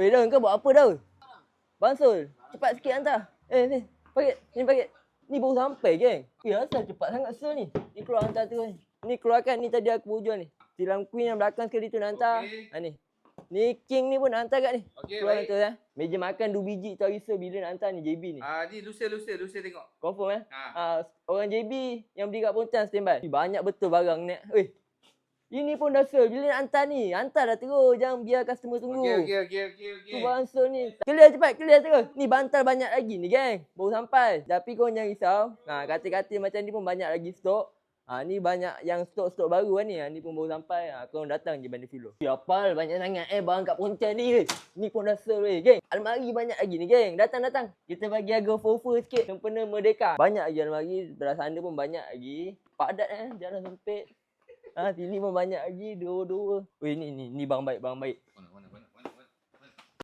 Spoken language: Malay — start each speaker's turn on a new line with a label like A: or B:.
A: Weh dah, kau buat apa dah? Bansul, cepat sikit hantar. Ni, paket. Ni baru sampai, geng. Asal cepat sangat sir ni. Ni keluar hantar tu ni. Ni keluarkan, ni tadi aku hujung ni. Tilam Queen yang belakang sekali tu nak hantar. Ni. Ni King ni pun nak hantar kat ni. Keluar hantar. Meja makan 2 biji tu hari sir bila nak hantar ni JB ni.
B: Ni lusa tengok.
A: Confirm orang JB yang beli kat Pontian standby. Banyak betul barang ni. Ini pun dah sir. Bila nak hantar ni, hantar dah terus. Jangan biar customer tunggu.
B: Okey.
A: Tu barang sir ni. Clear cepat, clear terus. Ni bantal banyak lagi ni, geng. Baru sampai. Tapi korang jangan risau. Kata-kata macam ni pun banyak lagi stok. Ni banyak yang stok-stok baru ni. Ni pun baru sampai. Korang datang je Bandar Filo. Apal banyak sangat barang kat Pontian ni. Ni pun dah sir geng. Almari banyak lagi ni, geng. Datang. Kita bagi harga offer sikit. Sempena Merdeka. Banyak lagi almari. Belah sana pun banyak lagi. Padat jalan sempit. Sini pun banyak lagi. Dua-dua. Ni barang baik.
B: Mana?